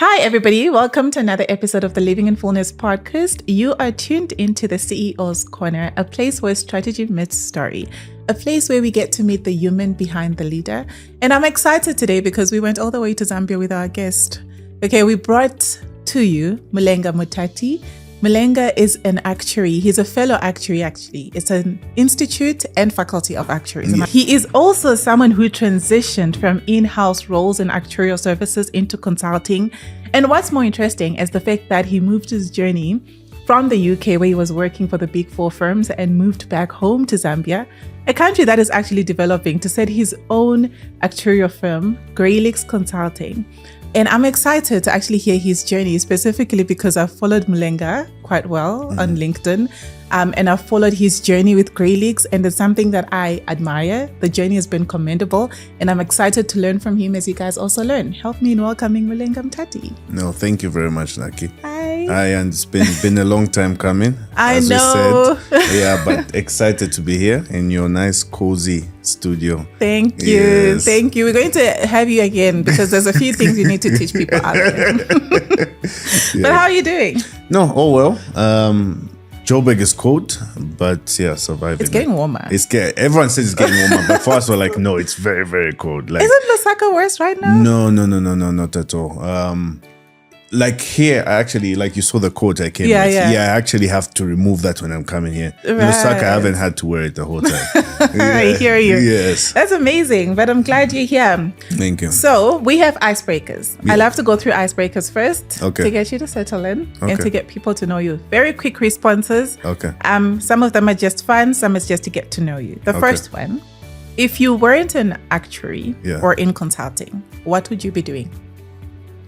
Hi, everybody. Welcome to another episode of the Living in Fullness podcast. You are tuned into the CEO's Corner, a place where strategy meets story, a place where we get to meet the human behind the leader. And I'm excited today because we went all the way to Zambia with our guest. Okay, we brought to you Mulenga Mutati. Mulenga is an actuary. He's a fellow actuary, actually. It's an institute and faculty of actuaries. Yeah. He is also someone who transitioned from in-house roles in actuarial services into consulting. And what's more interesting is the fact that he moved his journey from the UK, where he was working for the big four firms, and moved back home to Zambia, a country that is actually developing, to set his own actuarial firm, Gralix Consulting. And I'm excited to actually hear his journey, specifically because I've followed Mulenga quite well on LinkedIn. And I've followed his journey with Gralix, and it's something that I admire. The journey has been commendable, and I'm excited to learn from him as you guys also learn. Help me in welcoming Mulenga Mutati. No, thank you very much, Naki. Hi. Hi, and it's been a long time coming. I know. We said. Yeah, but excited to be here in your nice, cozy studio. Thank you. Yes. Thank you. We're going to have you again because there's a few things you need to teach people out there. But how are you doing? No, well. Joburg is cold, but yeah, surviving. It's getting warmer. Everyone says it's getting warmer, but for us, we're like, no, it's very, very cold. Like, isn't Lusaka worse right now? No, not at all. Like here, I actually, like you saw the coat I came with. Yeah, I actually have to remove that when I'm coming here. In Lusaka, I haven't had to wear it the whole time. I hear you. Yes. That's amazing, but I'm glad you're here. Thank you. So we have icebreakers. Yeah. I love to go through icebreakers first to get you to settle in and to get people to know you. Very quick responses. Okay. Some of them are just fun, some is just to get to know you. The first one, if you weren't an actuary or in consulting, what would you be doing?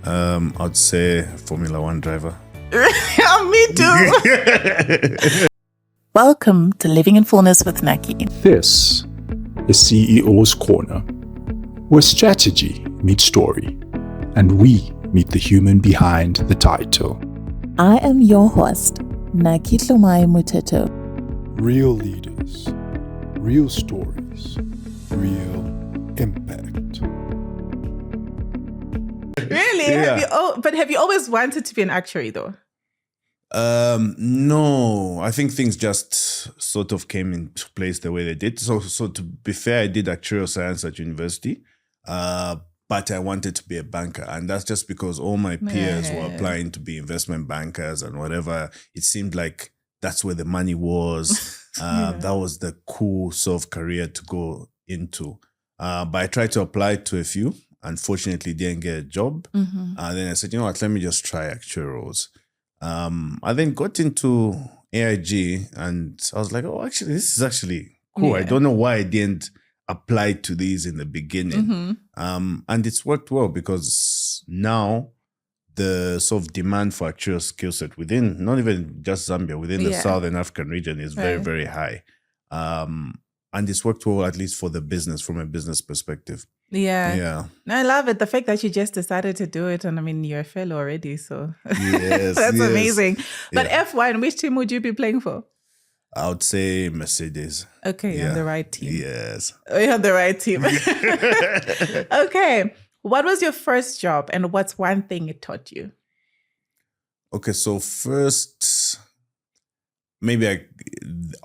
I'd say Formula One driver. Me too. Welcome to Living in Fullness with Naki. This is CEO's Corner, where strategy meets story, and we meet the human behind the title. I am your host, Naki Hlomayi Muteto. Real leaders, real stories, real impact. Really? Yeah. Have you always wanted to be an actuary though? No, I think things just sort of came into place the way they did. So to be fair, I did actuarial science at university, but I wanted to be a banker. And that's just because all my peers were applying to be investment bankers and whatever. It seemed like that's where the money was. That was the cool sort of career to go into. But I tried to apply to a few. Unfortunately, didn't get a job. Then I said, you know what, let me just try actuarials. I then got into AIG and I was like, oh, actually, this is actually cool. I don't know why I didn't apply to these in the beginning. And it's worked well because now the sort of demand for actuarial skill set within, not even just Zambia, within the Southern African region is very, very high. And it's worked well, at least for the business, from a business perspective. Yeah. No, I love it. The fact that you just decided to do it. And I mean, you're a fellow already. So yes, that's amazing. But F1, which team would you be playing for? I would say Mercedes. Okay, you're on the right team. Yes. You're on the right team. Okay. What was your first job and what's one thing it taught you? Okay, so first, maybe I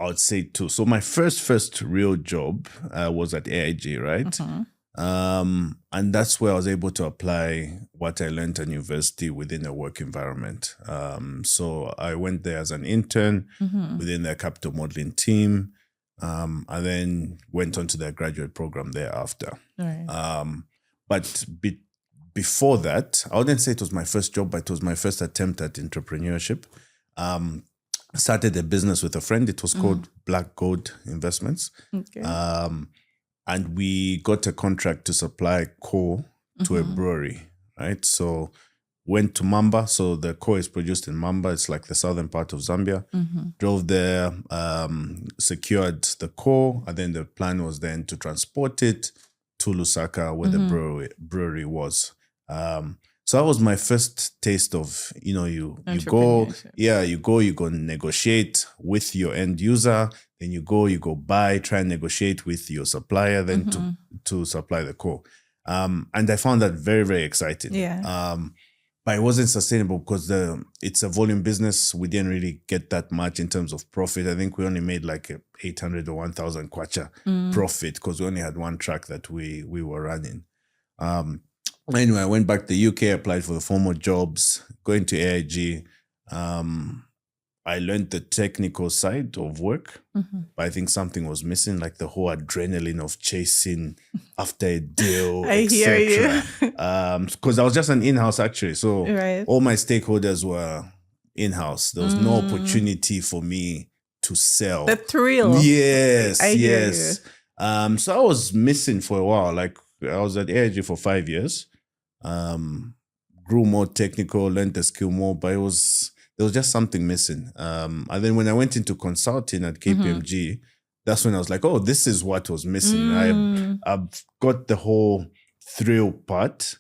would say two. So my first real job was at AIG, right? And that's where I was able to apply what I learned at university within a work environment. So I went there as an intern within their capital modeling team, and then went on to their graduate program thereafter. Right. But before that, I wouldn't say it was my first job, but it was my first attempt at entrepreneurship. I started a business with a friend. It was called Black Gold Investments. Okay. And we got a contract to supply coal to a brewery, right? So went to Mamba. So the coal is produced in Mamba. It's like the southern part of Zambia. Drove there, secured the coal. And then the plan was then to transport it to Lusaka, where the brewery was. So that was my first taste of, you go negotiate with your end user, then you go buy, try and negotiate with your supplier, then to supply the coal. And I found that very, very exciting. but it wasn't sustainable because it's a volume business. We didn't really get that much in terms of profit. I think we only made like 800 or 1,000 kwacha profit because we only had one track that we were running. Anyway, I went back to the UK, applied for the formal jobs, going to AIG. I learned the technical side of work, but I think something was missing, like the whole adrenaline of chasing after a deal, I hear you. Because I was just an in-house actuary, so Right. all my stakeholders were in-house. There was no opportunity for me to sell. The thrill. Yes, I hear yes. So I was missing for a while. Like I was at AIG for 5 years. Grew more technical, learned the skill more, but there was just something missing. And then when I went into consulting at KPMG, that's when I was like, oh, this is what was missing. I've got the whole thrill part,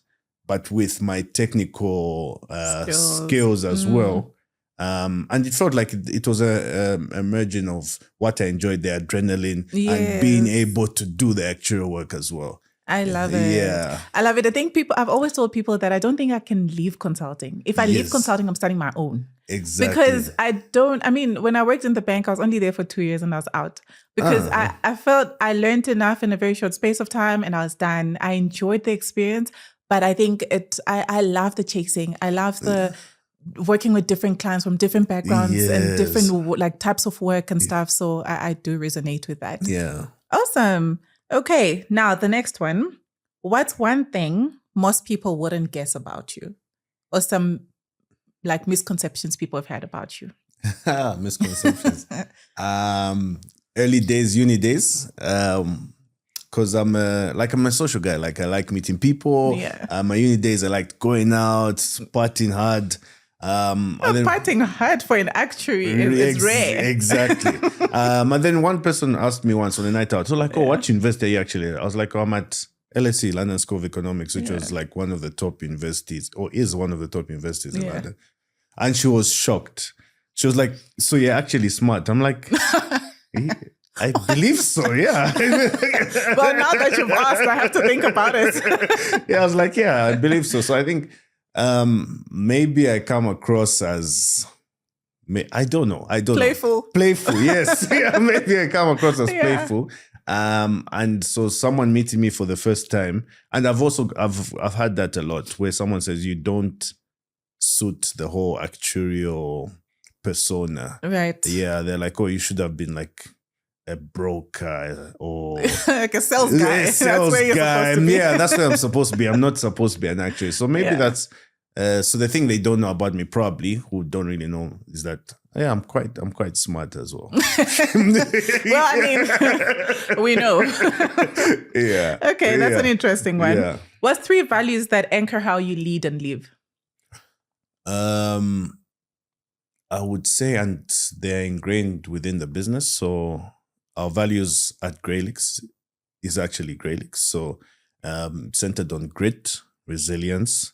but with my technical skills as well. And it felt like it was a merging of what I enjoyed, the adrenaline, and being able to do the actual work as well. I love it. Yeah. I love it. I think I've always told people that I don't think I can leave consulting. If I leave consulting, I'm starting my own. Exactly. Because when I worked in the bank, I was only there for 2 years and I was out. Because I felt I learned enough in a very short space of time and I was done. I enjoyed the experience, but I think I love the chasing. I love the working with different clients from different backgrounds and different like types of work and stuff. So I do resonate with that. Yeah. Awesome. Okay, now the next one. What's one thing most people wouldn't guess about you? Or some like misconceptions people have had about you? Misconceptions. Early days, uni days. Because I'm a social guy. Like I like meeting people. Yeah. My uni days, I liked going out, partying hard. Partying hard for an actuary is rare. Exactly. And then one person asked me once on a night out, so like, what university are you actually at? I was like, I'm at LSE, London School of Economics, which was like one of the top universities, or is one of the top universities in London. And she was shocked. She was like, so you're actually smart. I'm like, I believe so, yeah. Well, now that you've asked, I have to think about it. I was like, yeah, I believe so. So I think maybe I come across as, I don't know. Playful, yes. Yeah, maybe I come across as playful. And so someone meeting me for the first time, and I've had that a lot, where someone says you don't suit the whole actuarial persona. Right. Yeah, they're like, oh, you should have been like a broker or like a sales guy. That's where you're supposed to be. Yeah, that's where I'm supposed to be. I'm not supposed to be an actuary. So maybe that's so the thing they don't know about me, probably, who don't really know, is that I'm quite smart as well. Well, I mean, we know. Yeah. Okay, that's an interesting one. Yeah. What's 3 values that anchor how you lead and live? I would say, and they're ingrained within the business. So our values at Gralix is actually Gralix. So centered on grit, resilience,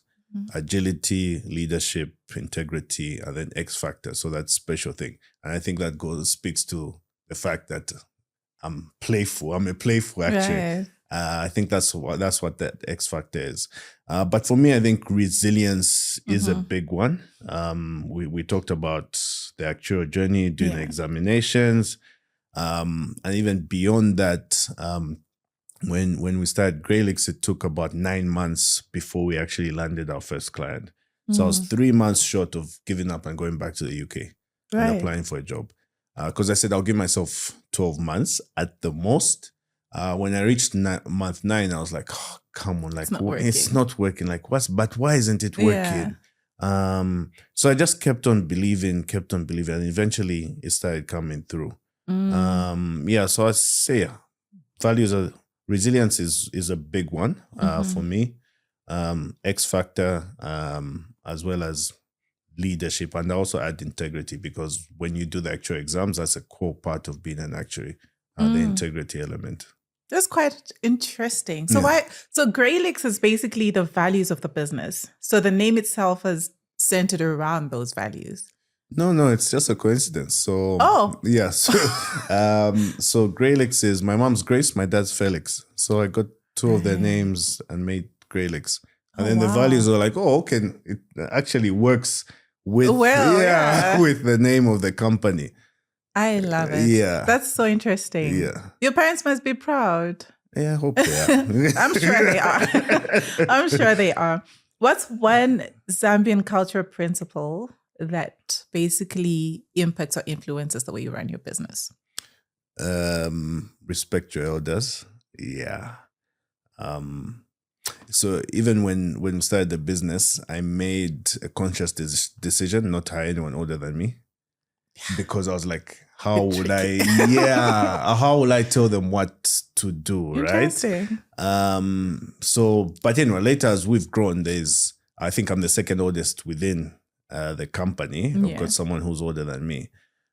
agility, leadership, integrity, and then X factor. So that's special thing. And I think that speaks to the fact that I'm playful. I'm a playful actuary. Right. I think that's what that X factor is. But for me, I think resilience is a big one. We talked about the actuarial journey, doing the examinations, and even beyond that. When we started Gralix, it took about 9 months before we actually landed our first client. So I was 3 months short of giving up and going back to the UK and applying for a job. Because I said I'll give myself 12 months at the most. When I reached month 9, I was like, oh, come on, like it's not working. Like but why isn't it working? So I just kept on believing, and eventually it started coming through. So I say values are resilience is a big one for me. X factor, as well as leadership, and I also add integrity, because when you do the actual exams, that's a core part of being an actuary, the integrity element. That's quite interesting. So So Gralix is basically the values of the business. So the name itself is centered around those values. No, it's just a coincidence. So so Gralix is my mom's Grace, my dad's Felix. So I got 2 of their names and made Gralix. And then the values were like, oh, okay, it actually works with with the name of the company. I love it. Yeah. That's so interesting. Yeah. Your parents must be proud. Yeah, I hope they are. I'm sure they are. I'm sure they are. What's one Zambian cultural principle that basically impacts or influences the way you run your business? Respect your elders. Yeah. So even when we started the business, I made a conscious decision not to hire anyone older than me, because I was like, how would I tell them what to do, right? But anyway, later as we've grown, I think I'm the second oldest within the company. I've got someone who's older than me.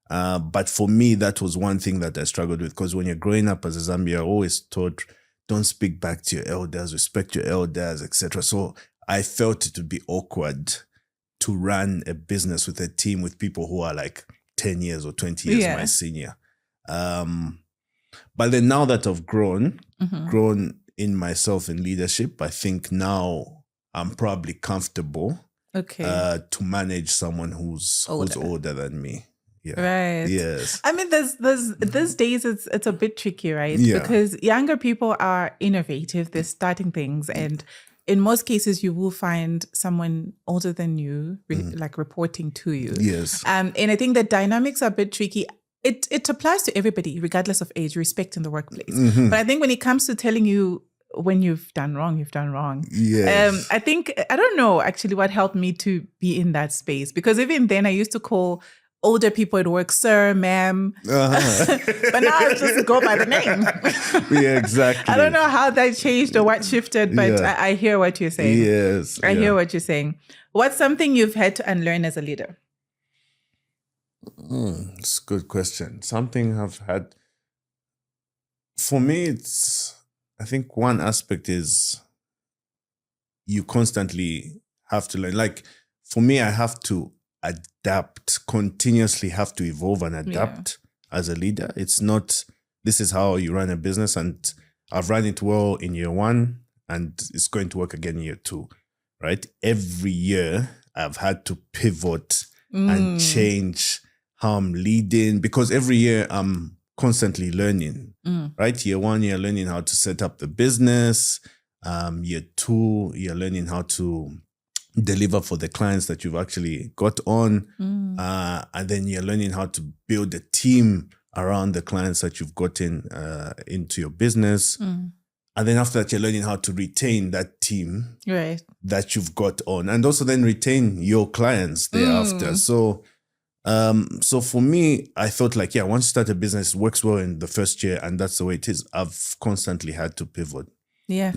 But for me, that was one thing that I struggled with, because when you're growing up as a Zambian, I always taught, don't speak back to your elders, respect your elders, etc. So I felt it would be awkward to run a business with a team with people who are like 10 years or 20 years my senior. But then now that I've grown in myself in leadership, I think now I'm probably comfortable to manage someone who's older than me. Yeah. Right. Yes. I mean, these days it's a bit tricky, right? Yeah. Because younger people are innovative. They're starting things, and in most cases, you will find someone older than you, like reporting to you. Yes. And I think the dynamics are a bit tricky. It applies to everybody, regardless of age, respect in the workplace. But I think when it comes to telling you when you've done wrong, you've done wrong. Yes. I don't know actually what helped me to be in that space, because even then I used to call older people at work sir, ma'am. But now I just go by the name. Yeah, exactly. I don't know how that changed or what shifted, but I hear what you're saying. Yes. I hear what you're saying. What's something you've had to unlearn as a leader? It's a good question. Something I've had. For me, I think one aspect is you constantly have to learn. Like for me, I have to adapt, continuously have to evolve and adapt as a leader. It's not, this is how you run a business, and I've run it well in year one and it's going to work again in year two, right? Every year I've had to pivot and change how I'm leading, because every year I'm constantly learning, right? Year one, you're learning how to set up the business. Year two, you're learning how to deliver for the clients that you've actually got on. And then you're learning how to build a team around the clients that you've gotten into your business. And then after that, you're learning how to retain that team that you've got on, and also then retain your clients thereafter. So for me, I thought like, once you start a business, it works well in the first year, and that's the way it is. I've constantly had to pivot. I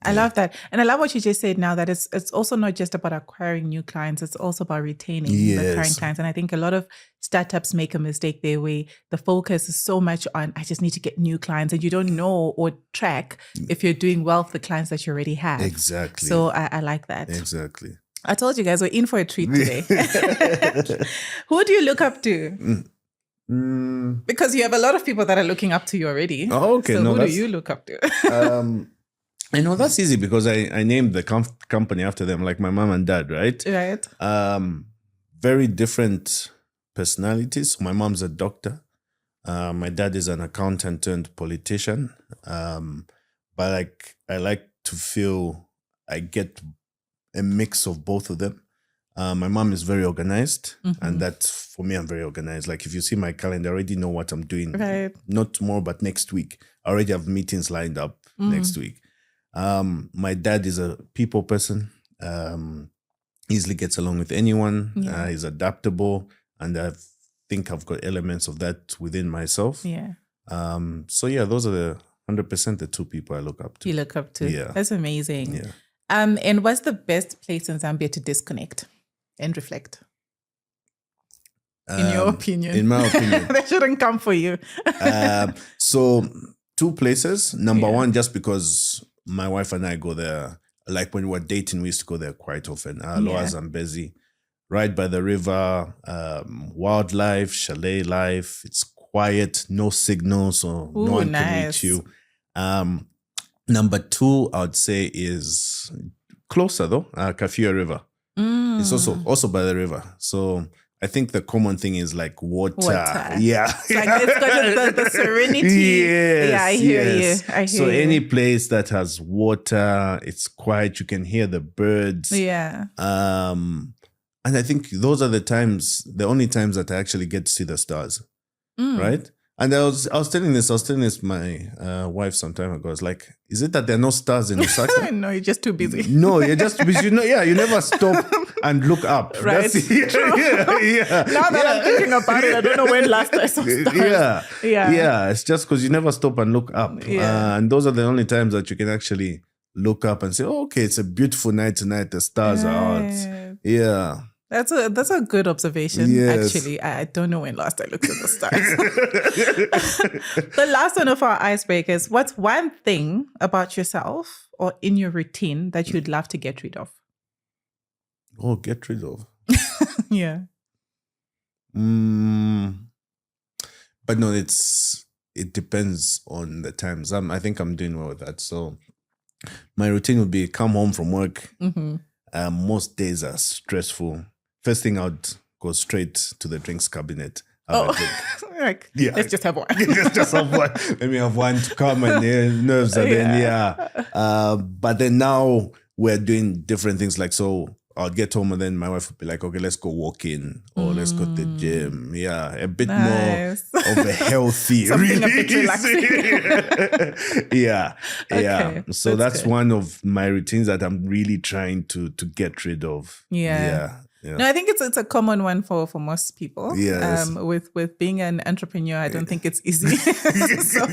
love that. And I love what you just said now, that it's also not just about acquiring new clients, it's also about retaining the current clients. And I think a lot of startups make a mistake there, where the focus is so much on, I just need to get new clients, and you don't know or track if you're doing well for the clients that you already have. Exactly. So I like that. Exactly. I told you guys we're in for a treat today. Who do you look up to? Because you have a lot of people that are looking up to you already. Oh, okay. So who do you look up to? I know that's easy, because I named the company after them, like my mom and dad, right? Right. Very different personalities. My mom's a doctor. My dad is an accountant turned politician. But I like to feel I get a mix of both of them. My mom is very organized, and that for me, I'm very organized. Like if you see my calendar, I already know what I'm doing. Right. Not tomorrow, but next week. I already have meetings lined up next week. My dad is a people person. Easily gets along with anyone. He's adaptable, and I think I've got elements of that within myself. Those are the 100% the two people I look up to. You look up to. Yeah. That's amazing. Yeah. And what's the best place in Zambia to disconnect and reflect? In your opinion? In my opinion. They shouldn't come for you. So two places. Number one, just because my wife and I go there, like when we were dating, we used to go there quite often. Lower Zambezi, right by the river, wildlife, chalet life. It's quiet, no signal, so no one can reach you. Number two, I would say, is closer though, Kafia River. It's also by the river. So I think the common thing is like water. Yeah. It's like it's got the serenity. Yes, yeah, I hear yes. you. I hear so you. any place that has water, it's quiet, you can hear the birds. Yeah. And I think those are the only times that I actually get to see the stars. Right? And I was telling this my wife some time ago. I was like, is it that there are no stars in Lusaka? No, you're just too busy. No, you're just busy. You never stop and look up. Right. Yeah. Now that I'm thinking about it, I don't know when last I saw stars. Yeah. It's just because you never stop and look up. Yeah. And those are the only times that you can actually look up and say, oh, okay, it's a beautiful night tonight. The stars are out. Yeah. That's a good observation. Yes. Actually, I don't know when last I looked at the stars. The last one of our icebreakers. What's one thing about yourself or in your routine that you'd love to get rid of? Oh, get rid of. Yeah. But no, it depends on the times. I think I'm doing well with that. So my routine would be come home from work. Most days are stressful. First thing I'd go straight to the drinks cabinet. Have a drink. Let's just have one. Let's just have one. Let me have one to calm my nerves. And then, but then now we're doing different things. Like, so I'll get home and then my wife would be like, okay, let's go walking or let's go to the gym. Yeah, a bit more of a healthy, something a bit relaxing. Yeah. So that's one of my routines that I'm really trying to get rid of. Yeah. No, I think it's a common one for most people. Yes. With being an entrepreneur, I don't think it's easy. So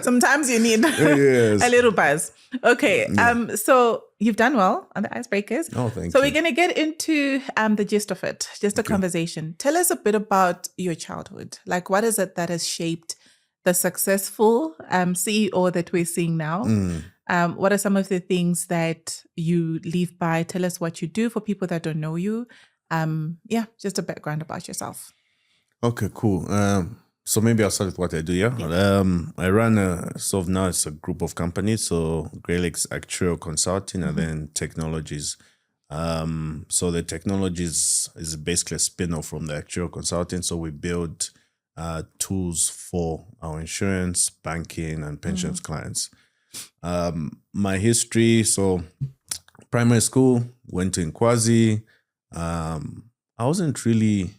sometimes you need a little buzz. Okay. So you've done well on the icebreakers. Oh, thank you. So we're going to get into the gist of it, just a conversation. Tell us a bit about your childhood. Like, what is it that has shaped the successful CEO that we're seeing now? What are some of the things that you live by? Tell us what you do for people that don't know you. Just a background about yourself. Okay, cool. So maybe I'll start with what I do, I run now it's a group of companies, so Gralix Actuarial Consulting and then Technologies. So the Technologies is basically a spin-off from the Actuarial Consulting. So we build tools for our insurance, banking, and pensions clients. My history, so primary school, went to Nkwazi. I wasn't really,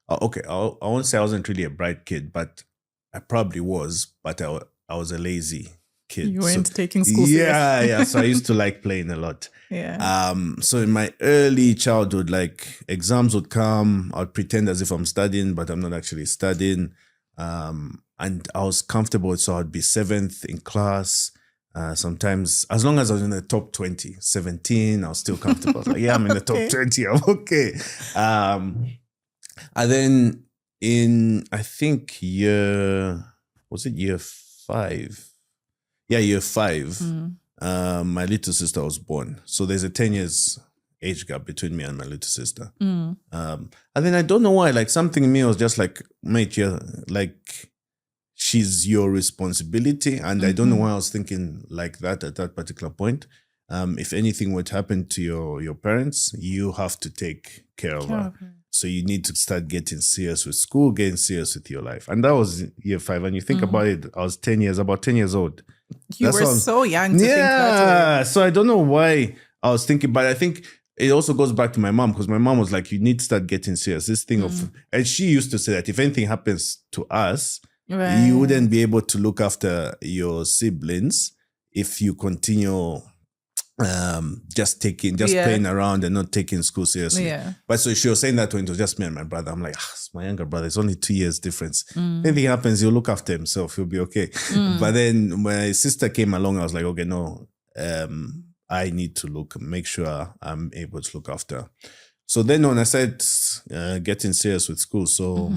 I won't say I wasn't really a bright kid, but I probably was, but I was a lazy kid. You weren't taking school seriously. Yeah. So I used to like playing a lot. Yeah. So in my early childhood, like exams would come, I'd pretend as if I'm studying, but I'm not actually studying. And I was comfortable, so I'd be 7th in class. Sometimes, as long as I was in the top 20, 17, I was still comfortable. I was like, I'm in the top 20, I'm okay. And then in, I think year 5? Yeah, year 5, my little sister was born. So there's a 10 years age gap between me and my little sister. And then I don't know why, like something in me was just like, mate, you're like, she's your responsibility. And I don't know why I was thinking like that at that particular point. If anything would happen to your parents, you have to take care of her. So you need to start getting serious with school, getting serious with your life. And that was year 5. And you think about it, I was about 10 years old. You were so young to think that way. So I don't know why I was thinking, but I think it also goes back to my mom, because my mom was like, you need to start getting serious. This thing of, and she used to say that if anything happens to us, you wouldn't be able to look after your siblings if you continue just playing around and not taking school seriously. But so she was saying that when it was just me and my brother, I'm like, it's my younger brother, it's only 2 years difference. If anything happens, he'll look after himself, he'll be okay. But then when my sister came along, I was like, okay, no, I need to make sure I'm able to look after her. So then when I started getting serious with school, so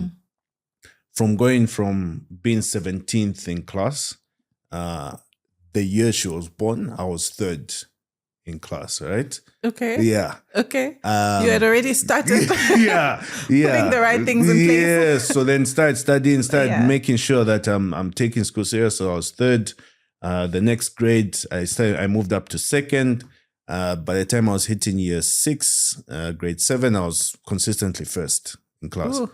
from going from being 17th in class, the year she was born, I was 3rd in class, right? Okay. Yeah. Okay. You had already started putting the right things in place. Yeah. So then started studying, making sure that I'm taking school serious. So I was 3rd. The next grade, I moved up to 2nd. By the time I was hitting year 6, grade 7, I was consistently first in class. Ooh.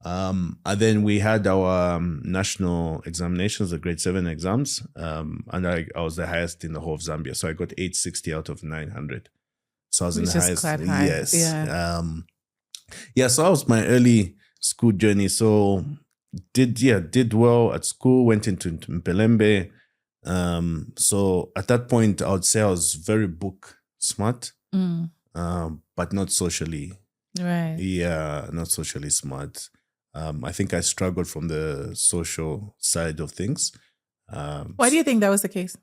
And then we had our national examinations, the grade 7 exams. And I was the highest in the whole of Zambia. So I got 860 out of 900. So I was in Which the is highest. quite high. Yes. Yeah. So that was my early school journey. So did well at school, went into Mpelembe. So at that point, I would say I was very book smart, but not socially. Right. Yeah, not socially smart. I think I struggled from the social side of things. Why do you think that was the case?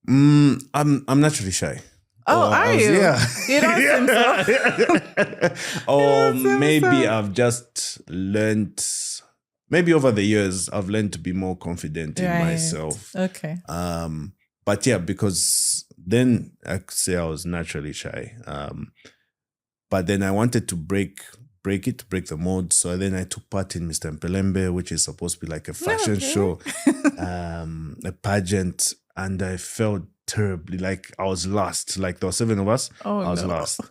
I'm naturally shy. Oh, are you? Yeah. You don't seem so. Or maybe I've just learned. Maybe over the years, I've learned to be more confident in myself. Okay. But yeah, because then I could say I was naturally shy. But then I wanted to break the mold. So then I took part in Mr. Mpelembe, which is supposed to be like a fashion show, a pageant. And I felt terribly, like I was lost. Like there were 7 of us. Oh, I was lost.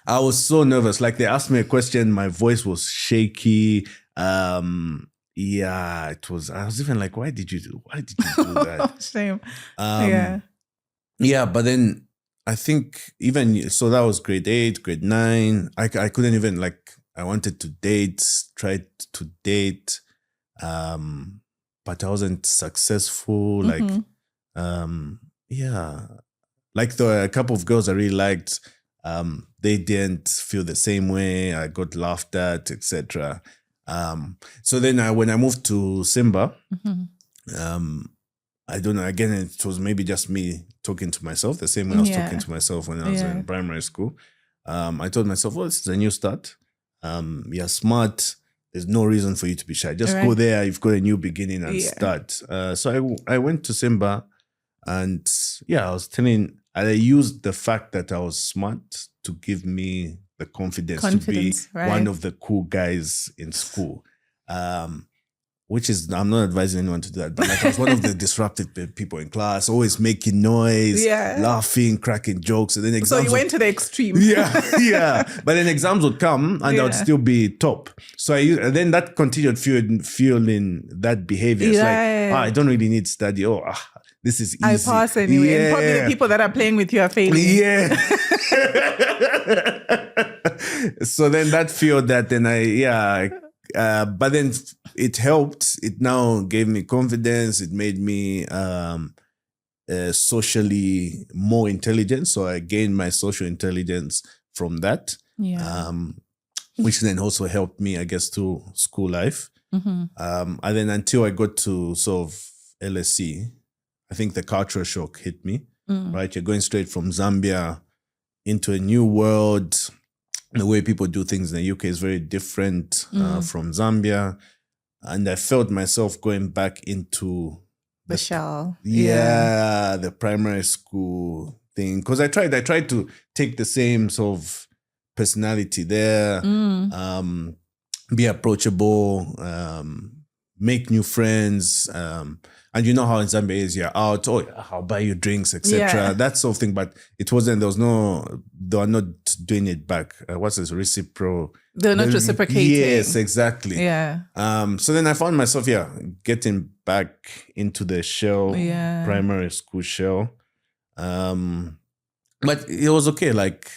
I was so nervous. Like they asked me a question, my voice was shaky. Yeah, it was. I was even like, why did you do that? Shame. Yeah, but then I think even so, that was grade 8, grade 9. I couldn't even, like, I wanted to tried to date, but I wasn't successful. Like, yeah, like there were a couple of girls I really liked. They didn't feel the same way. I got laughed at, etc. So then when I moved to Simba, I don't know, again, it was maybe just me talking to myself, the same way I was talking to myself when I was in primary school. I told myself, well, this is a new start. You're smart. There's no reason for you to be shy. Just go there. You've got a new beginning and start. So I went to Simba, and I used the fact that I was smart to give me the confidence to be one of the cool guys in school. Which is, I'm not advising anyone to do that, but like I was one of the disruptive people in class, always making noise, laughing, cracking jokes. And then exams. So you went to the extreme. Yeah. But then exams would come and I would still be top. So and then that continued fueling that behavior. It's like, I don't really need study. This is easy. I pass anyway. And probably the people that are playing with you are failing. Yeah. So then that fueled that. And but then it helped. It now gave me confidence. It made me socially more intelligent. So I gained my social intelligence from that. Yeah. Which then also helped me, I guess, through school life. And then until I got to sort of LSE, I think the cultural shock hit me. Right? You're going straight from Zambia into a new world. The way people do things in the UK is very different from Zambia. And I felt myself going back into the shell. Yeah, the primary school thing. Because I tried to take the same sort of personality there, be approachable, make new friends. And you know how in Zambia is, you're out, I'll buy you drinks, etc. That sort of thing. But it wasn't, they were not doing it back. What's this? They're not reciprocating. Yes, exactly. Yeah. So then I found myself, getting back into the shell, primary school shell. But it was okay. Like,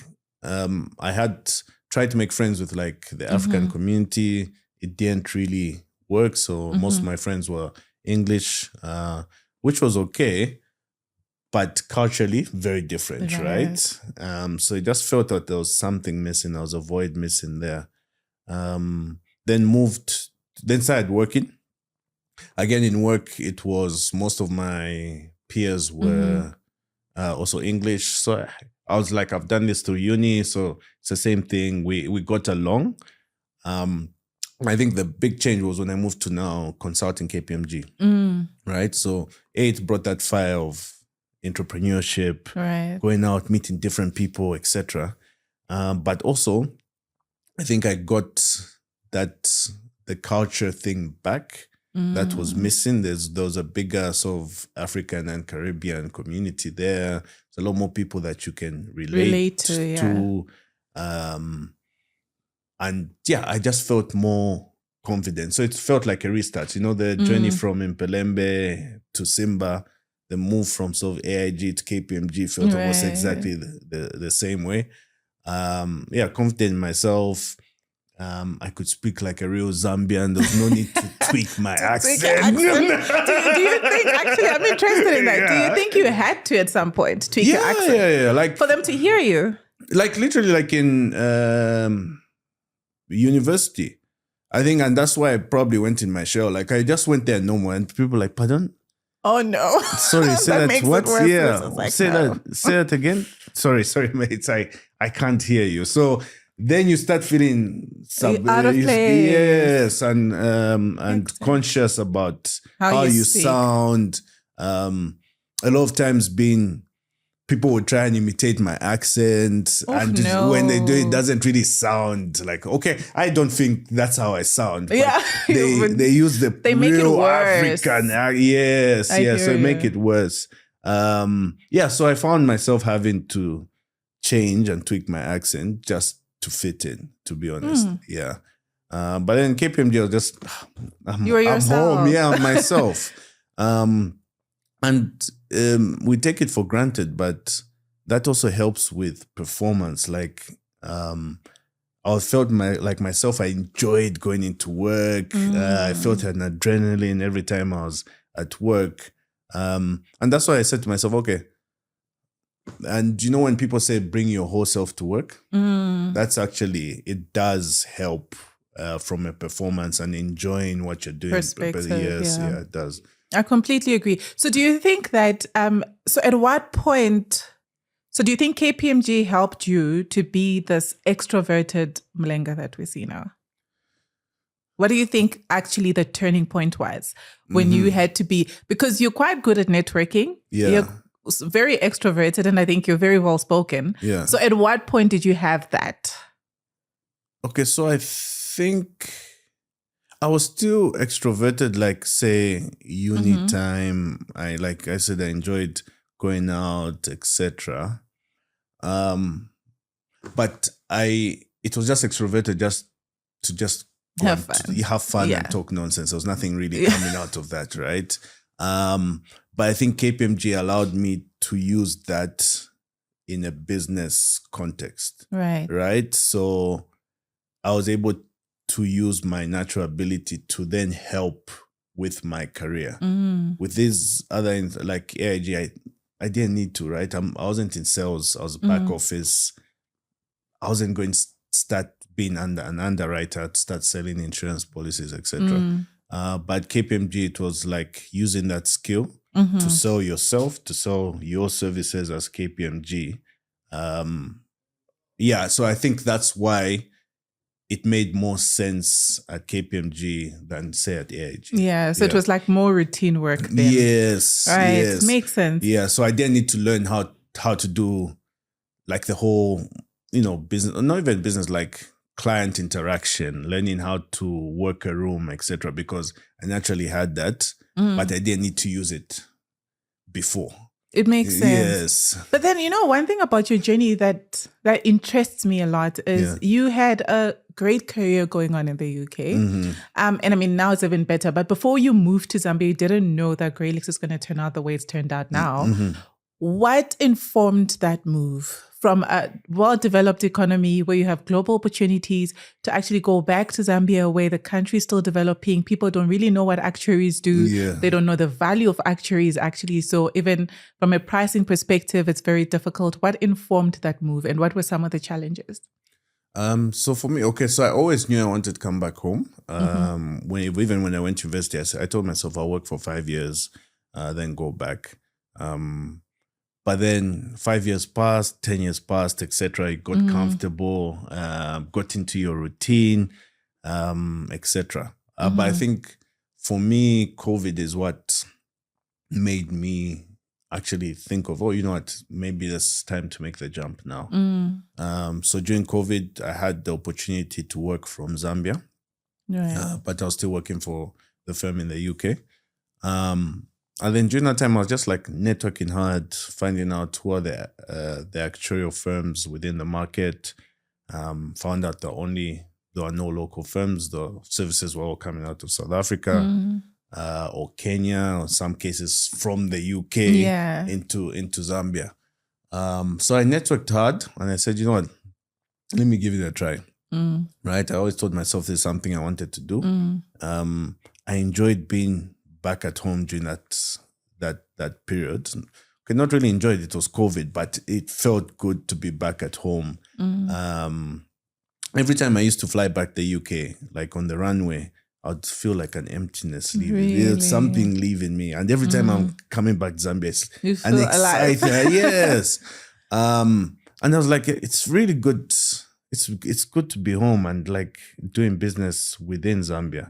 I had tried to make friends with like the African community. It didn't really work. So most of my friends were English, which was okay, but culturally very different, right? So it just felt that there was something missing. There was a void missing there. Then started working. Again, in work, it was most of my peers were also English. So I was like, I've done this through uni, so it's the same thing. We got along. I think the big change was when I moved to now consulting KPMG, right? So it brought that fire of entrepreneurship, going out, meeting different people, etc. But also, I think I got the culture thing back. that was missing. There was a bigger sort of African and Caribbean community there. There's a lot more people that you can relate to. And yeah, I just felt more confident. So it felt like a restart. You know, the journey from Mpelembe to Simba, the move from sort of AIG to KPMG felt almost exactly the same way. Confident in myself. I could speak like a real Zambian. There was no need to tweak my accent. Do you think, actually, I'm interested in that. Do you think you had to at some point tweak your accent? Yeah. Like, for them to hear you? Like literally like in university. I think, and that's why I probably went in my shell. Like I just went there normal and people were like, pardon? Oh no. Sorry, say that. What? Yeah. Like, say that again. Sorry, mates. I can't hear you. So then you start feeling out of place. Yes, and conscious about how you sound. A lot of times people would try and imitate my accent, when they do it, doesn't really sound like, okay, I don't think that's how I sound. Yeah. They use the real African, yes, so make it worse. So I found myself having to change and tweak my accent just to fit in, to be honest. Yeah. But then KPMG was just, you were yourself. I'm home. Yeah, I'm myself. And we take it for granted, but that also helps with performance. Like, I felt myself. I enjoyed going into work. I felt an adrenaline every time I was at work. And that's why I said to myself, okay. And you know, when people say bring your whole self to work, that's actually, it does help from a performance and enjoying what you're doing. Perspective, yes, it does. I completely agree. So do you think that, so at what point, so do you think KPMG helped you to be this extroverted Mulenga that we see now? What do you think actually the turning point was when you had to be, because you're quite good at networking. Yeah. You're very extroverted and I think you're very well spoken. Yeah. So at what point did you have that? Okay, so I think I was still extroverted, like say uni time. I said, I enjoyed going out, etc. But it was just extroverted to have fun and talk nonsense. There was nothing really coming out of that, right? But I think KPMG allowed me to use that in a business context. Right. So I was able to use my natural ability to then help with my career. With these other, like AIG, I didn't need to, right? I wasn't in sales. I was back office. I wasn't going to start being an underwriter, to start selling insurance policies, etc. But KPMG, it was like using that skill to sell yourself, to sell your services as KPMG. So I think that's why it made more sense at KPMG than say at AIG. Yeah, so it was like more routine work then. Yes. Right, yes. Makes sense. Yeah, so I didn't need to learn how to do like the whole, business, not even business, like client interaction, learning how to work a room, etc. Because I naturally had that, but I didn't need to use it before. It makes sense. Yes. But then, one thing about your journey that interests me a lot is you had a great career going on in the UK. And I mean, now it's even better. But before you moved to Zambia, you didn't know that Gralix is going to turn out the way it's turned out now. What informed that move from a well-developed economy where you have global opportunities to actually go back to Zambia where the country is still developing? People don't really know what actuaries do. Yeah. They don't know the value of actuaries actually. So even from a pricing perspective, it's very difficult. What informed that move and what were some of the challenges? So for me, so I always knew I wanted to come back home. Even when I went to university, I told myself I'll work for 5 years, then go back. But then 5 years passed, 10 years passed, etc. You got comfortable, got into your routine, etc. But I think for me, COVID is what made me actually think of, maybe it's time to make the jump now. So during COVID, I had the opportunity to work from Zambia, but I was still working for the firm in the UK. And then during that time, I was just like networking hard, finding out who are the actuarial firms within the market. Found out there are no local firms. The services were all coming out of South Africa or Kenya, or some cases from the UK into Zambia. So I networked hard and I said, you know what, let me give it a try. Right? I always told myself there's something I wanted to do. I enjoyed being back at home during that period. Okay, not really enjoyed it. It was COVID, but it felt good to be back at home. Every time I used to fly back the UK, like on the runway, I'd feel like an emptiness leaving. Really? There's something leaving me. And every time I'm coming back to Zambia, You an feel alive. excitement. Yes. And I was like, it's really good. It's good to be home and like doing business within Zambia.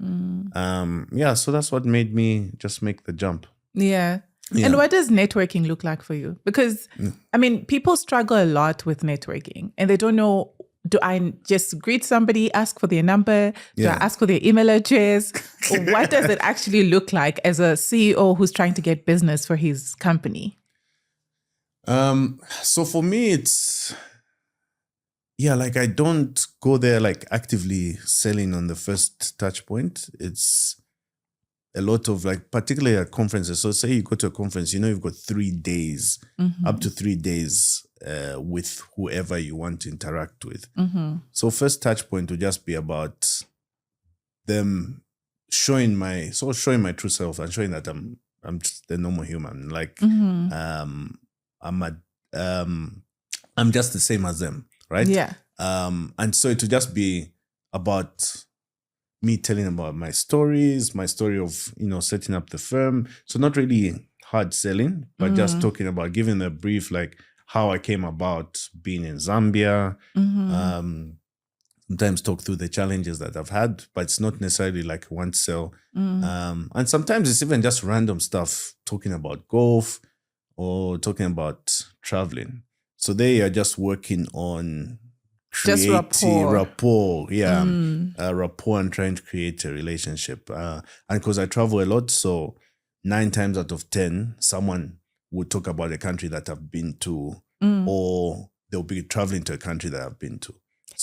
So that's what made me just make the jump. Yeah. And what does networking look like for you? Because, I mean, people struggle a lot with networking and they don't know, do I just greet somebody, ask for their number? Do I ask for their email address? What does it actually look like as a CEO who's trying to get business for his company? So for me, it's, like I don't go there like actively selling on the first touch point. It's a lot of like, particularly at conferences. So say you go to a conference, you've got 3 days, up to 3 days with whoever you want to interact with. So first touch point would just be about them showing my true self and showing that I'm just a normal human. Like I'm just the same as them, right? Yeah. And so it would just be about me telling about my story of, setting up the firm. So not really hard selling, but just talking about giving a brief, like how I came about being in Zambia. Sometimes talk through the challenges that I've had, but it's not necessarily like one sell. And sometimes it's even just random stuff, talking about golf or talking about traveling. So they are just working on creating rapport, rapport and trying to create a relationship. And because I travel a lot, so 9 times out of 10, someone would talk about a country that I've been to, or they'll be traveling to a country that I've been to.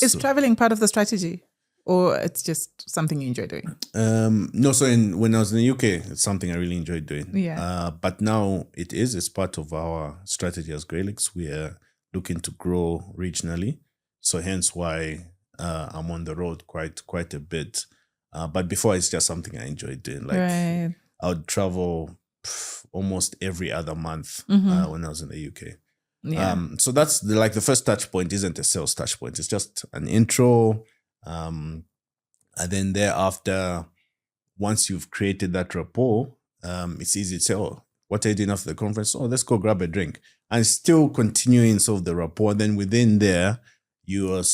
Is traveling part of the strategy, or it's just something you enjoy doing? No, so when I was in the UK, it's something I really enjoyed doing. Yeah. But now it's part of our strategy as Gralix. We are looking to grow regionally. So hence why I'm on the road quite a bit. But before, it's just something I enjoyed doing. Like I would travel almost every other month when I was in the UK. Yeah. So that's the first touch point isn't a sales touch point. It's just an intro. And then thereafter, once you've created that rapport, it's easy to say, oh, what are you doing after the conference? Oh, let's go grab a drink. And still continuing sort of the rapport. And then within there, you are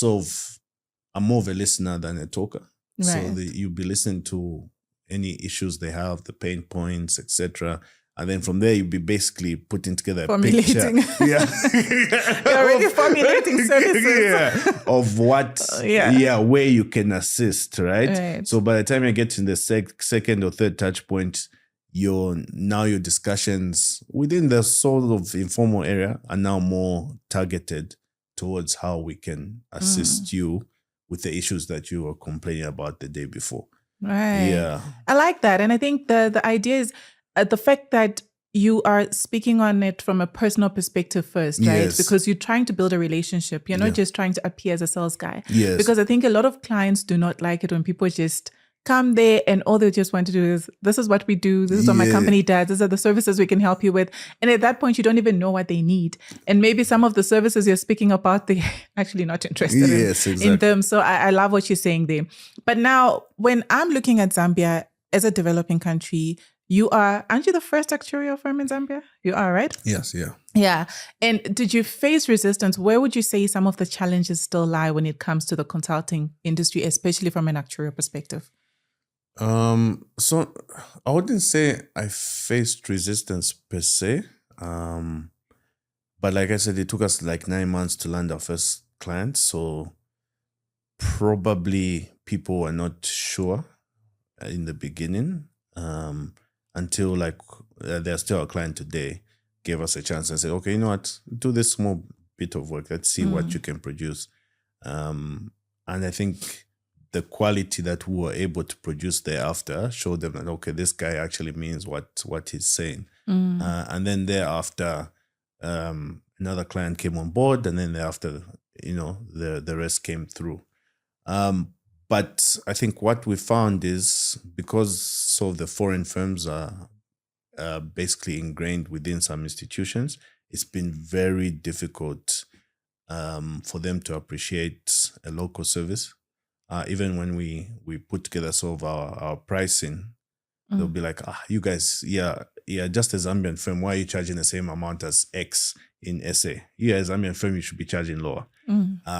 I'm more of a listener than a talker. Right. So you'll be listening to any issues they have, the pain points, etc. And then from there, you'll be basically putting together a picture. You're already formulating services. Of what, where you can assist, right? So by the time you get to the second or third touch point, your discussions within the sort of informal area are now more targeted towards how we can assist you with the issues that you were complaining about the day before. Right. Yeah. I like that. And I think the idea is the fact that you are speaking on it from a personal perspective first, right? Yes. Because you're trying to build a relationship. You're not just trying to appear as a sales guy. Yes. Because I think a lot of clients do not like it when people just come there and all they just want to do is, this is what we do. This is what my company does. These are the services we can help you with. And at that point, you don't even know what they need. And maybe some of the services you're speaking about, they're actually not interested in them. So I love what you're saying there. But now, when I'm looking at Zambia as a developing country, aren't you the first actuarial firm in Zambia? You are, right? Yes, yeah. Yeah. And did you face resistance? Where would you say some of the challenges still lie when it comes to the consulting industry, especially from an actuarial perspective? So I wouldn't say I faced resistance per se. But like I said, it took us like 9 months to land our first client. So probably people were not sure in the beginning. until like they're still a client today, gave us a chance and said, okay, you know what, do this small bit of work. Let's see what you can produce. And I think the quality that we were able to produce thereafter showed them that, okay, this guy actually means what he's saying. And then thereafter, another client came on board, and then thereafter, the rest came through. But I think what we found is, because some of the foreign firms are basically ingrained within some institutions, it's been very difficult for them to appreciate a local service. Even when we put together some of our pricing, they'll be like, you guys, just a Zambian firm, why are you charging the same amount as X in SA? You as a Zambian firm, you should be charging lower.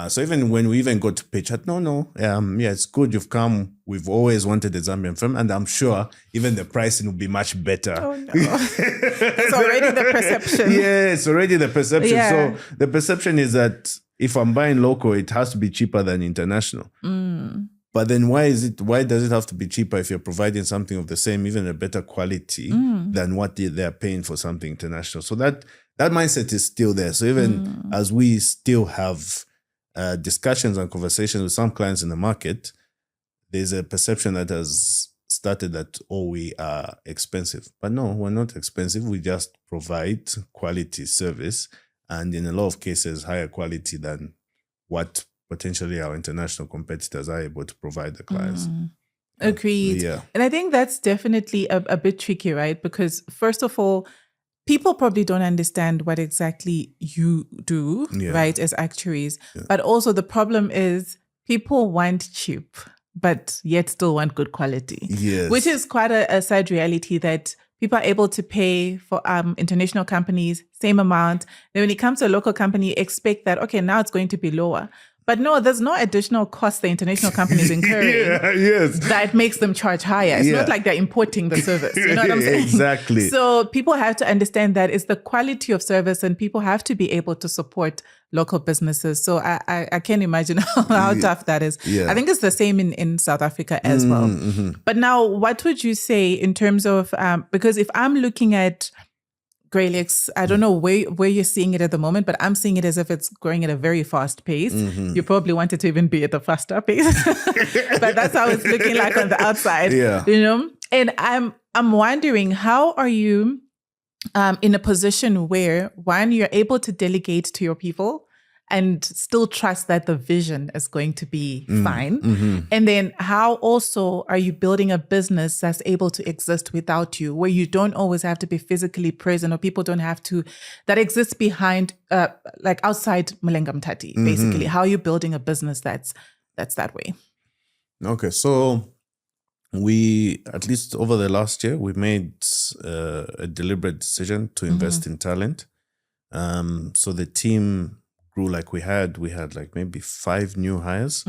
So even when we even got to pitch, it's good you've come. We've always wanted a Zambian firm, and I'm sure even the pricing will be much better. Oh no. It's already the perception. Yeah, it's already the perception. Yeah. So the perception is that if I'm buying local, it has to be cheaper than international. But then why does it have to be cheaper if you're providing something of the same, even a better quality than what they're paying for something international? So that mindset is still there. So even as we still have discussions and conversations with some clients in the market, there's a perception that has started that, we are expensive. But no, we're not expensive. We just provide quality service, and in a lot of cases, higher quality than what potentially our international competitors are able to provide the clients. Agreed. Yeah. And I think that's definitely a bit tricky, right? Because first of all, people probably don't understand what exactly you do, right, as actuaries. Yeah. But also the problem is people want cheap, but yet still want good quality. Yes. Which is quite a sad reality, that people are able to pay for international companies, same amount. Then when it comes to a local company, expect that, okay, now it's going to be lower. But no, there's no additional cost the international companies incurring that makes them charge higher. It's not like they're importing the service. You know what I'm saying? Exactly. So people have to understand that it's the quality of service, and people have to be able to support local businesses. So I can't imagine how tough that is. Yeah. I think it's the same in South Africa as well. But now, what would you say in terms of, because if I'm looking at Gralix, I don't know where you're seeing it at the moment, but I'm seeing it as if it's growing at a very fast pace. You probably want it to even be at a faster pace, but that's how it's looking like on the outside. Yeah. And I'm wondering, how are you in a position where, one, you're able to delegate to your people and still trust that the vision is going to be fine. And then how also are you building a business that's able to exist without you, where you don't always have to be physically present, or people don't have to, that exists behind, like outside Mulenga Mutati, basically. How are you building a business that's that way? Okay, so we, at least over the last year, we made a deliberate decision to invest in talent. So the team grew. Like we had like maybe 5 new hires,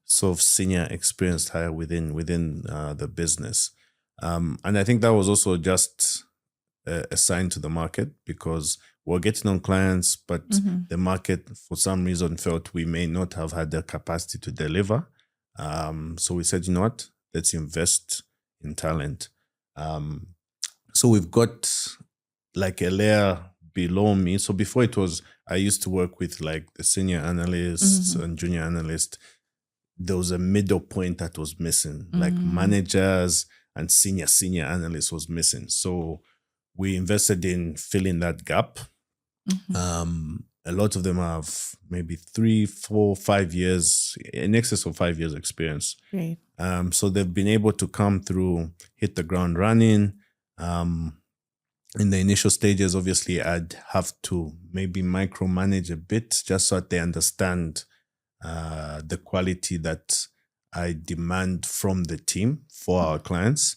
sort of senior experienced hire within the business. And I think that was also just a sign to the market, because we're getting on clients, but the market for some reason felt we may not have had the capacity to deliver. So we said, you know what, let's invest in talent. So we've got like a layer below me. So before I used to work with like the senior analysts and junior analysts. There was a middle point that was missing, like managers and senior analysts was missing. So we invested in filling that gap. A lot of them have maybe 3, 4, 5 years, in excess of 5 years experience. Great. So they've been able to come through, hit the ground running. In the initial stages, obviously, I'd have to maybe micromanage a bit just so that they understand the quality that I demand from the team for our clients.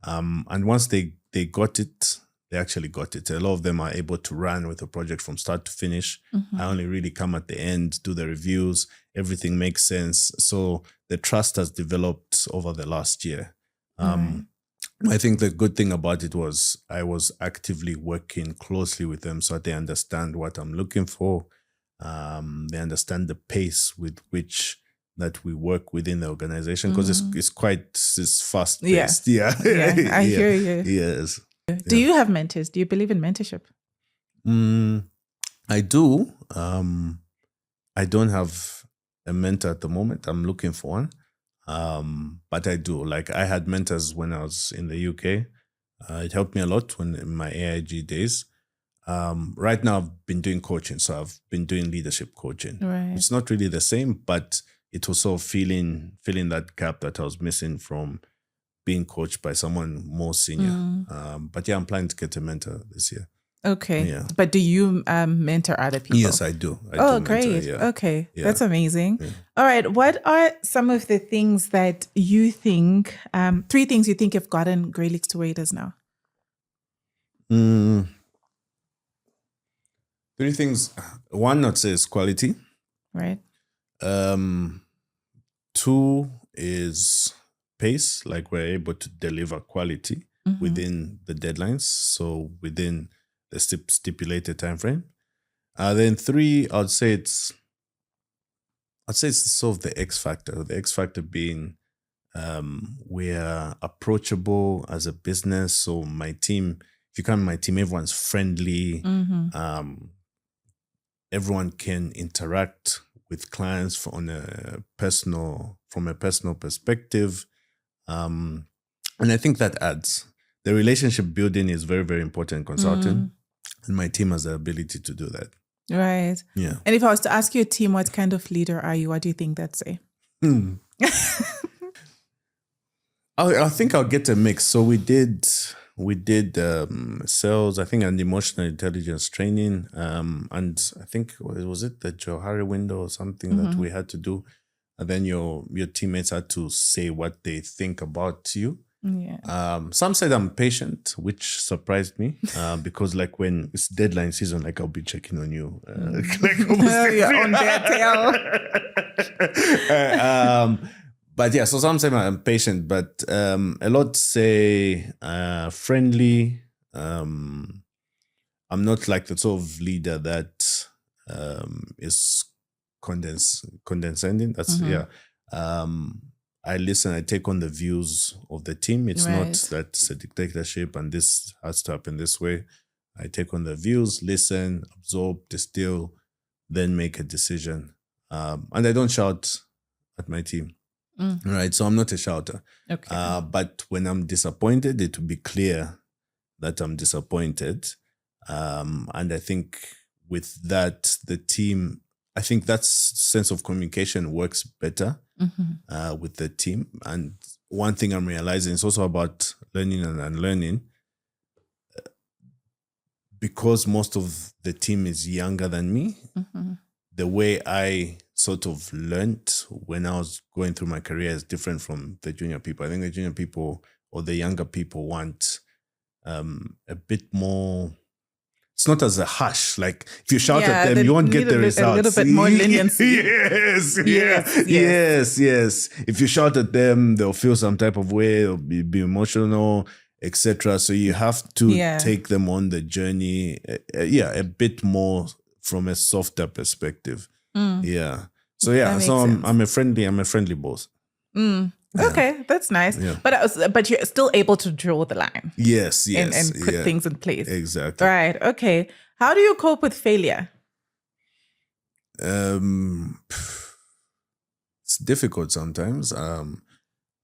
And once they got it, they actually got it. A lot of them are able to run with a project from start to finish. I only really come at the end, do the reviews, everything makes sense. So the trust has developed over the last year. I think the good thing about it was I was actively working closely with them so that they understand what I'm looking for. They understand the pace with which that we work within the organization, because it's fast paced. Yeah. I hear you. Yes. Do you have mentors? Do you believe in mentorship? I do. I don't have a mentor at the moment. I'm looking for one. But I do. Like, I had mentors when I was in the UK. It helped me a lot in my AIG days. Right now I've been doing coaching, so I've been doing leadership coaching. Right. It's not really the same, but it was sort of filling that gap that I was missing from being coached by someone more senior. But yeah, I'm planning to get a mentor this year. Okay. Yeah. But do you mentor other people? Yes, I do. Great. Mentor, yeah. Okay. Yeah. That's amazing. Yeah. All right. What are some of the things that you think, 3 things you think have gotten Gralix to where it is now? 3 things. 1, I'd say, is quality. Right. 2 is pace, like we're able to deliver quality within the deadlines, so within the stipulated time frame. Then 3, I'd say it's sort of the X factor. The X factor being we're approachable as a business. So my team, if you come to my team, everyone's friendly. Everyone can interact with clients from a personal perspective. And I think that adds. The relationship building is very, very important in consulting. And my team has the ability to do that. Right. Yeah. And if I was to ask your team, what kind of leader are you? What do you think they'd say? I think I'll get a mix. So we did sales, I think, and emotional intelligence training. And I think, was it the Johari window or something that we had to do? And then your teammates had to say what they think about you. Yeah. Some said I'm patient, which surprised me, because like when it's deadline season, like I'll be checking on you, like almost You're on their tail. But yeah, so some say I'm patient, but a lot say friendly. I'm not like the sort of leader that is condescending. That's I listen, I take on the views of the team. It's not that it's a dictatorship and this has to happen this way. I take on the views, listen, absorb, distill, then make a decision. And I don't shout at my team. Right. So I'm not a shouter. Okay. But when I'm disappointed, it will be clear that I'm disappointed. And I think with that, the team, I think that sense of communication works better with the team. And one thing I'm realizing is also about learning and unlearning. Because most of the team is younger than me, the way I sort of learned when I was going through my career is different from the junior people. I think the junior people or the younger people want a bit more. It's not as a harsh. Like if you shout at them, you won't get the results. A little bit more leniency. Yes. If you shout at them, they'll feel some type of way. They'll be emotional, etc. So you have to take them on the journey. A bit more from a softer perspective. Yeah. So I'm a friendly boss. Okay, that's nice. Yeah. But you're still able to draw the line. Yes. And put things in place. Exactly. Right. Okay. How do you cope with failure? It's difficult sometimes.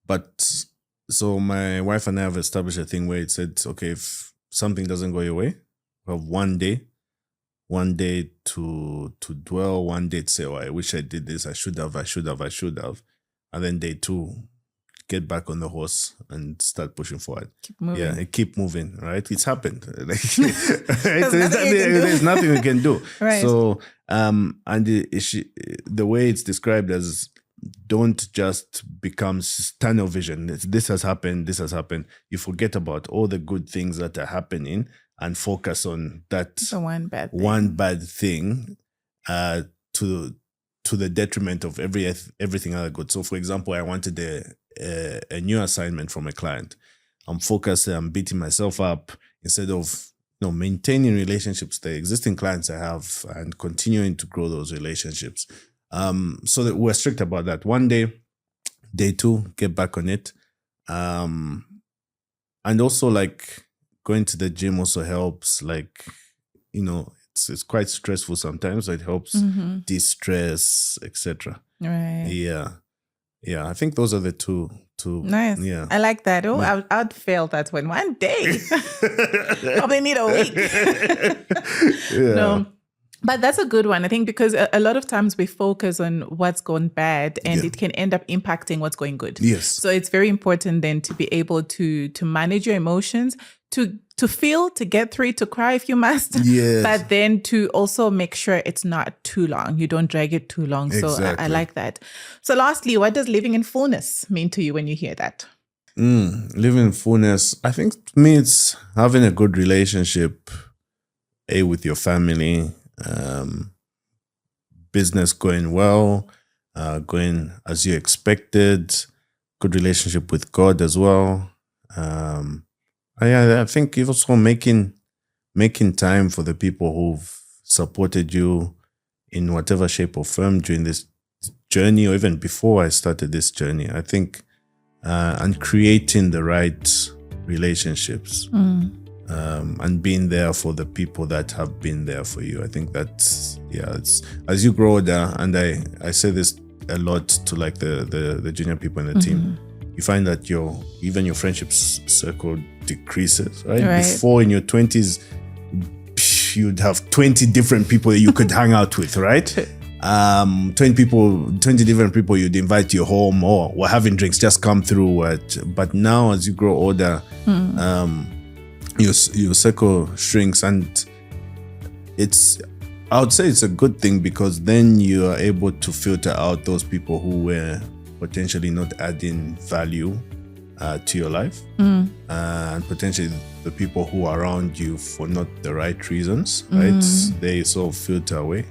But so my wife and I have established a thing where it said, okay, if something doesn't go your way, we have one day to dwell, one day to say, oh, I wish I did this, I should have. And then day 2, get back on the horse and start pushing forward. Keep moving. Yeah, and keep moving, right? It's happened. There's nothing we can do. Right. So, and the way it's described as, don't just become tunnel vision. This has happened. You forget about all the good things that are happening and focus on that one bad thing to the detriment of everything other good. So, for example, I wanted a new assignment from a client. I'm focused. I'm beating myself up instead of maintaining relationships with the existing clients I have and continuing to grow those relationships. So that we're strict about that. One day, day two, get back on it. And also like going to the gym also helps, like, you know, it's quite stressful sometimes. So it helps de-stress, etc. Right. Yeah. I think those are the two. Nice. Yeah. I like that. Oh, I'd fail that one day. Probably need a week. Yeah. No. But that's a good one, I think, because a lot of times we focus on what's gone bad and it can end up impacting what's going good. Yes. So it's very important then to be able to manage your emotions, to feel, to get through it, to cry if you must. Yes. But then to also make sure it's not too long. You don't drag it too long. Exactly. So I like that. So lastly, what does living in fullness mean to you when you hear that? Living in fullness, I think to me it's having a good relationship, with your family, business going well, going as you expected, good relationship with God as well. I think you're also making time for the people who've supported you in whatever shape or form during this journey, or even before I started this journey. I think, and creating the right relationships. And being there for the people that have been there for you. I think that's, it's as you grow older, and I say this a lot to like the junior people in the team, you find that even your friendship circle decreases, right? Before, in your 20s, you'd have 20 different people that you could hang out with, right? 20 different people you'd invite to your home, or we're having drinks, just come through. But now as you grow older, your circle shrinks, and I would say it's a good thing, because then you are able to filter out those people who were potentially not adding value to your life, and potentially the people who are around you for not the right reasons, right? They sort of filter away.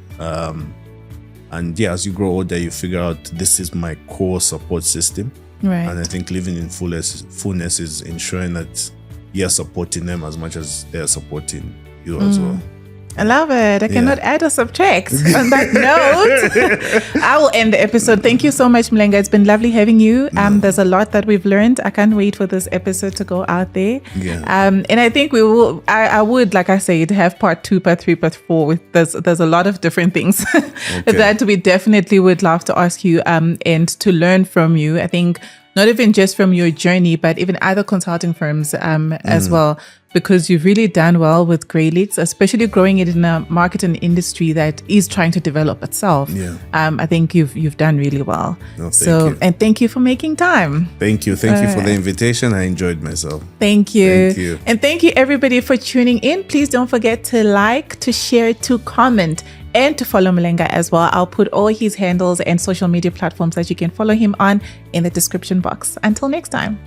And as you grow older, you figure out, this is my core support system. Right. And I think living in fullness is ensuring that you're supporting them as much as they're supporting you as well. I love it. I cannot add or subtract. On that note, I will end the episode. Thank you so much, Mulenga. It's been lovely having you. There's a lot that we've learned. I can't wait for this episode to go out there. Yeah. And I think we will. I would, like I said, have part 2, part 3, part 4. There's a lot of different things that we definitely would love to ask you and to learn from you. I think not even just from your journey, but even other consulting firms as well, because you've really done well with Gralix, especially growing it in a market and industry that is trying to develop itself. Yeah. I think you've done really well. No, thank you. And thank you for making time. Thank you for the invitation. I enjoyed myself. Thank you. Thank you. And thank you everybody for tuning in. Please don't forget to like, to share, to comment, and to follow Mulenga as well. I'll put all his handles and social media platforms that you can follow him on in the description box. Until next time.